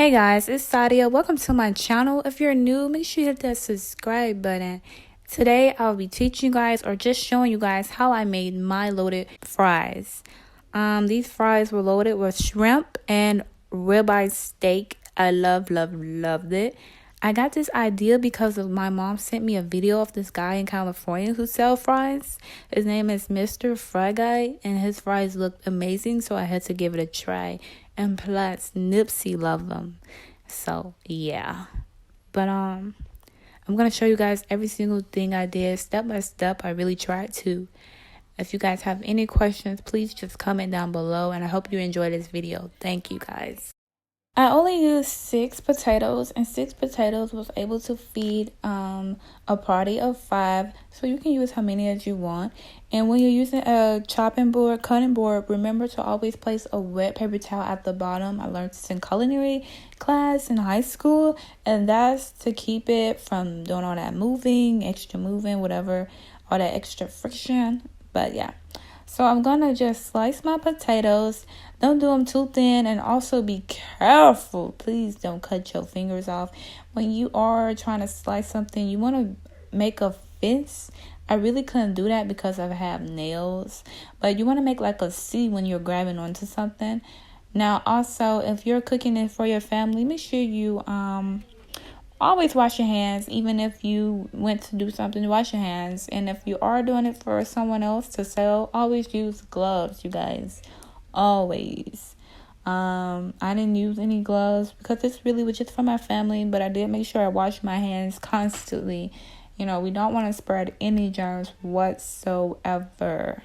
Hey guys, it's Sadia. Welcome to my channel. If you're new, make sure you hit that subscribe button. Today, I'll be teaching you guys or just showing you guys how I made my loaded fries. These fries were loaded with shrimp and ribeye steak. I loved it. I got this idea because of my mom sent me a video of this guy in California who sells fries. His name is Mr.Fry Guy, and his fries looked amazing, so I had to give it a try. And plus, Nipsey loved them. So, yeah. But, I'm going to show you guys every single thing I did step by step. I really tried to. If you guys have any questions, please just comment down below. And I hope you enjoyed this video. Thank you, guys. I only used 6 potatoes, and 6 potatoes was able to feed a party of 5, so you can use how many as you want. And when you're using a cutting board, remember to always place a wet paper towel at the bottom. I learned this in culinary class in high school, and that's to keep it from doing all that extra moving, whatever, all that extra friction. But yeah. So I'm going to just slice my potatoes. Don't do them too thin, and also be careful. Please don't cut your fingers off. When you are trying to slice something, you want to make a fist. I really couldn't do that because I have nails. But you want to make like a C when you're grabbing onto something. Now also, if you're cooking it for your family, make sure you always wash your hands. Even if you went to do something, wash your hands. And if you are doing it for someone else to sell, always use gloves, you guys. Always. I didn't use any gloves because this really was just for my family, but I did make sure I washed my hands constantly. You know, we don't want to spread any germs whatsoever.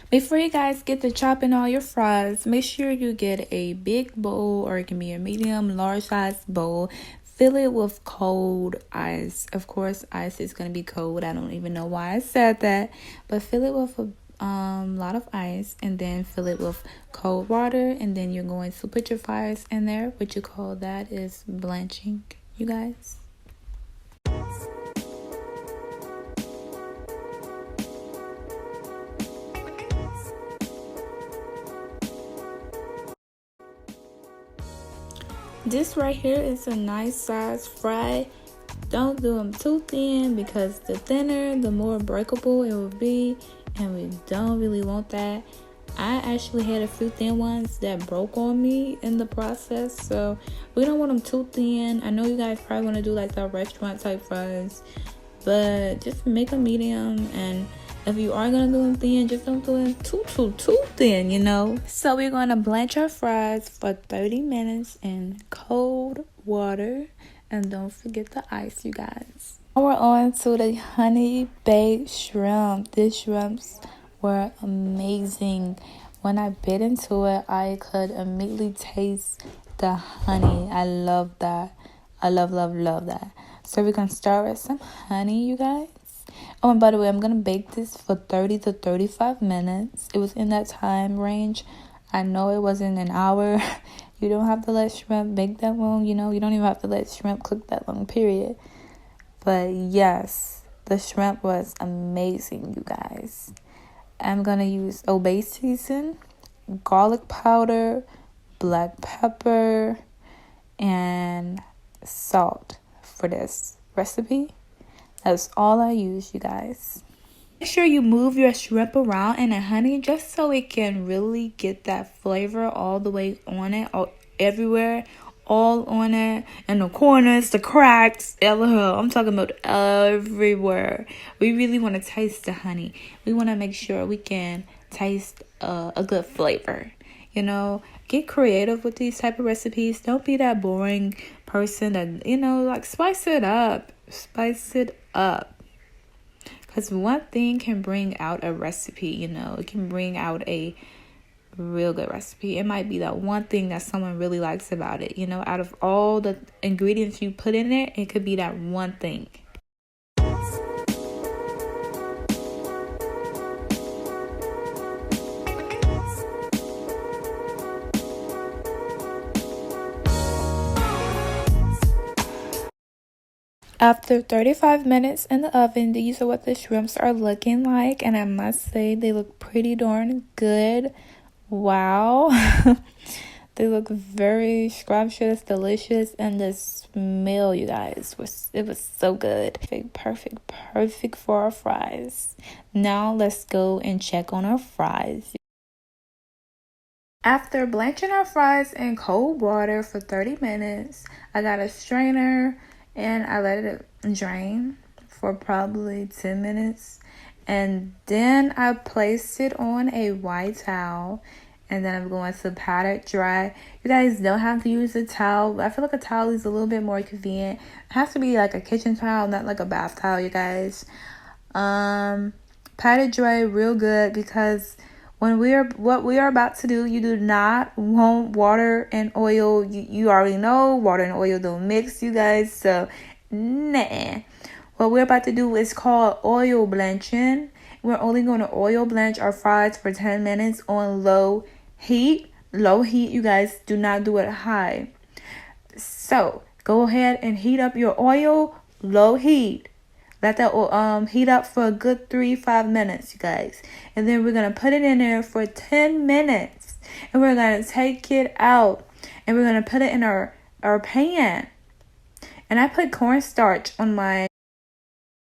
Before you guys get to chopping all your fries, make sure you get a big bowl, or it can be a medium, large size bowl. Fill it with cold ice. Of course, ice is going to be cold. I don't even know why I said that. But fill it with a lot of ice, and then fill it with cold water. And then you're going to put your fries in there. What you call that is blanching, you guys. This right here is a nice size fry. Don't do them too thin, because the thinner, the more breakable it will be, and we don't really want that. I actually had a few thin ones that broke on me in the process, so we don't want them too thin. I know you guys probably want to do like the restaurant type fries, but just make them medium. And if you are going to do them thin, just don't do them too thin, you know. So we're going to blanch our fries for 30 minutes in cold water. And don't forget the ice, you guys. Now we're on to the honey baked shrimp. These shrimps were amazing. When I bit into it, I could immediately taste the honey. I love that. I love that. So we're going to start with some honey, you guys. Oh, and by the way, I'm going to bake this for 30 to 35 minutes. It was in that time range. I know it wasn't an hour. You don't have to let shrimp bake that long, you know. You don't even have to let shrimp cook that long, period. But yes, the shrimp was amazing, you guys. I'm going to use Obey season, garlic powder, black pepper, and salt for this recipe. That's all I use, you guys. Make sure you move your shrimp around in the honey just so it can really get that flavor all the way on it, all everywhere, all on it, in the corners, the cracks, I'm talking about everywhere. We really want to taste the honey. We want to make sure we can taste a good flavor. You know, get creative with these type of recipes. Don't be that boring person that, you know, like spice it up. Because one thing can bring out a recipe, you know. It can bring out a real good recipe. It might be that one thing that someone really likes about it, you know. Out of all the ingredients you put in there, it could be that one thing. After 35 minutes in the oven, these are what the shrimps are looking like, and I must say they look pretty darn good. Wow. They look very scrumptious, delicious, and the smell, you guys, it was so good. Perfect for our fries. Now let's go and check on our fries. After blanching our fries in cold water for 30 minutes, I got a strainer and I let it drain for probably 10 minutes. And then I placed it on a white towel. And then I'm going to pat it dry. You guys don't have to use a towel. I feel like a towel is a little bit more convenient. It has to be like a kitchen towel, not like a bath towel, you guys. Pat it dry real good, because what we are about to do, you do not want water and oil. You already know water and oil don't mix, you guys. So, nah. What we're about to do is called oil blanching. We're only going to oil blanch our fries for 10 minutes on low heat, you guys. Do not do it high. So go ahead and heat up your oil, low heat. Let that heat up for a good 3-5 minutes, you guys. And then we're gonna put it in there for 10 minutes, and we're gonna take it out, and we're gonna put it in our pan. And I put cornstarch on my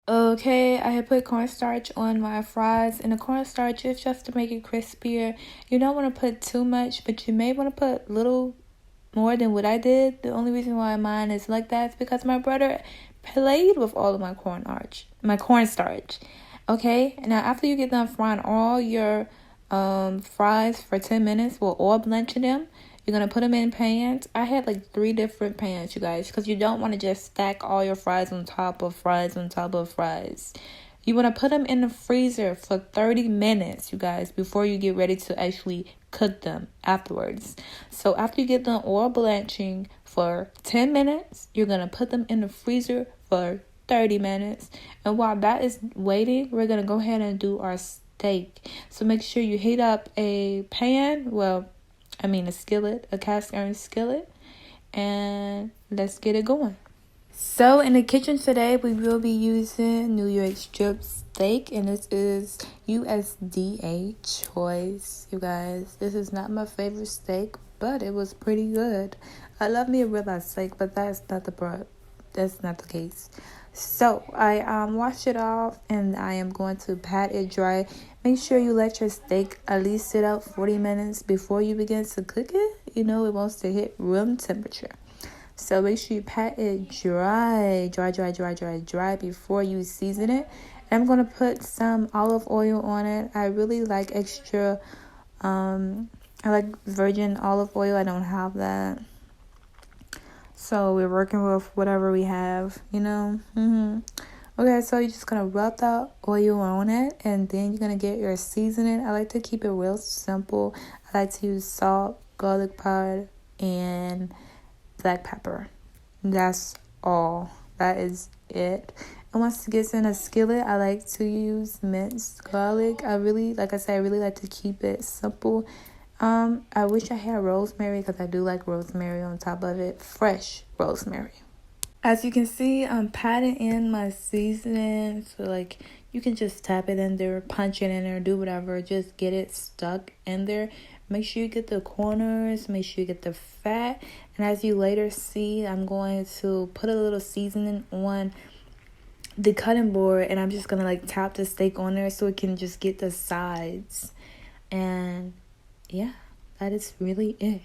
Okay, I had put cornstarch on my fries, and the cornstarch is just to make it crispier. You don't want to put too much, but you may want to put a little more than what I did. The only reason why mine is like that is because my brother played with all of my cornstarch. Okay, now after you get done frying all your fries for 10 minutes, we'll oil blanching them. You're going to put them in pans. I had like 3 different pans, you guys, because you don't want to just stack all your fries on top of fries on top of fries. You want to put them in the freezer for 30 minutes, you guys, before you get ready to actually cook them afterwards. So after you get done oil blanching for 10 minutes, you're going to put them in the freezer for 30 minutes. And while that is waiting, we're going to go ahead and do our steak. So make sure you heat up a pan, a skillet, a cast iron skillet, and let's get it going. So in the kitchen today, we will be using New York strip steak, and this is USDA choice, you guys. This is not my favorite steak, but it was pretty good. I love me a ribeye steak, but that's not the case. So I washed it off, and I am going to pat it dry. Make sure you let your steak at least sit out 40 minutes before you begin to cook it. You know it wants to hit room temperature. So make sure you pat it dry before you season it. And I'm going to put some olive oil on it. I really like extra, I like virgin olive oil. I don't have that. So we're working with whatever we have, you know. Okay, so you're just going to rub the oil on it, and then you're going to get your seasoning. I like to keep it real simple. I like to use salt, garlic powder, and black pepper. That's all. That is it. And once it gets in a skillet, I like to use minced garlic. I really like to keep it simple. I wish I had rosemary, because I do like rosemary on top of it. Fresh rosemary. As you can see, I'm patting in my seasoning. So you can just tap it in there, punch it in there, do whatever. Just get it stuck in there. Make sure you get the corners. Make sure you get the fat. And as you later see, I'm going to put a little seasoning on the cutting board. And I'm just going to tap the steak on there so it can just get the sides. And yeah, that is really it.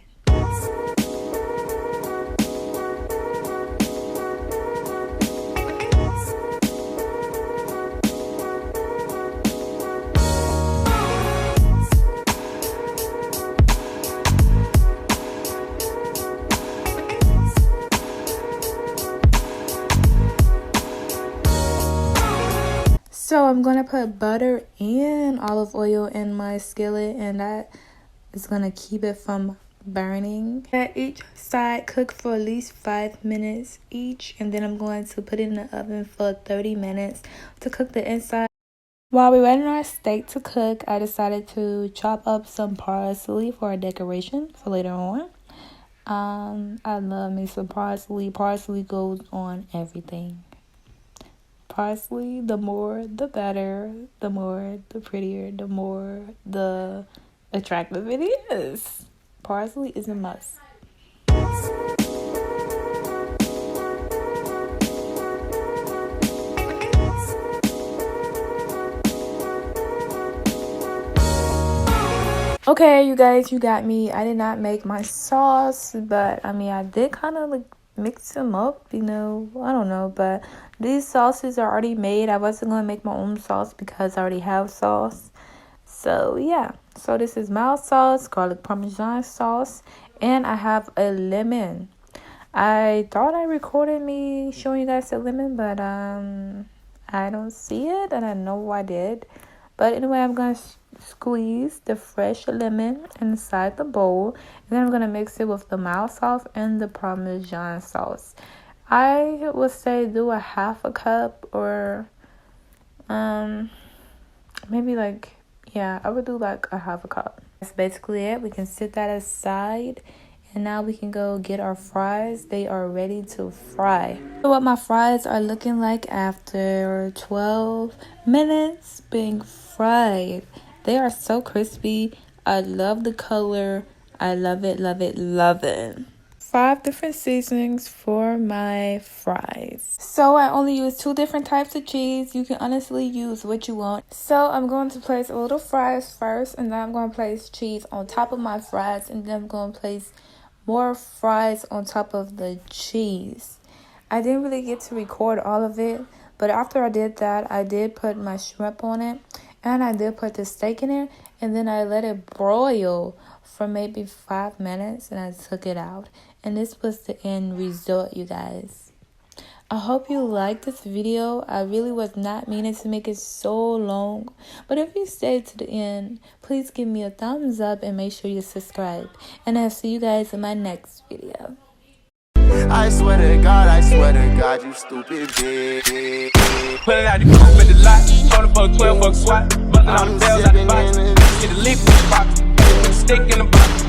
So I'm going to put butter and olive oil in my skillet, and that is going to keep it from burning. At each side, cook for at least 5 minutes each, and then I'm going to put it in the oven for 30 minutes to cook the inside. While we're waiting on our steak to cook, I decided to chop up some parsley for a decoration for later on. I love me some parsley. Parsley goes on everything. parsley. The more, the better. The more, the prettier. The more, the attractive it is. Parsley is a must. Okay, you guys, you got me. I did not make my sauce, but I mean, I did kind of like mix them up, you know. I don't know, but these sauces are already made. I wasn't going to make my own sauce because I already have sauce. So, yeah. So, this is mild sauce, garlic parmesan sauce, and I have a lemon. I thought I recorded me showing you guys the lemon, but I don't see it, and I know I did. But anyway, I'm going to squeeze the fresh lemon inside the bowl, and then I'm going to mix it with the mild sauce and the parmesan sauce. I would say do a half a cup, or maybe like, yeah, I would do like a half a cup. That's basically it. We can set that aside, and now we can go get our fries. They are ready to fry. So what my fries are looking like after 12 minutes being fried. They are so crispy. I love the color. I love it, love it, love it. 5 different seasonings for my fries. So I only use 2 different types of cheese. You can honestly use what you want. So I'm going to place a little fries first, and then I'm going to place cheese on top of my fries, and then I'm going to place more fries on top of the cheese. I didn't really get to record all of it, but after I did that, I did put my shrimp on it, and I did put the steak in it, and then I let it broil for maybe 5 minutes, and I took it out. And this was the end result, you guys. I hope you liked this video. I really was not meaning to make it so long, but if you stayed to the end, please give me a thumbs up and make sure you subscribe. And I'll see you guys in my next video. I swear to God, you stupid bitch. Put it out the coupe at the lot, 20 bucks, 12 bucks swat. Bustin' all the bells out the box. Get a leaf in the box, put a stick in the box.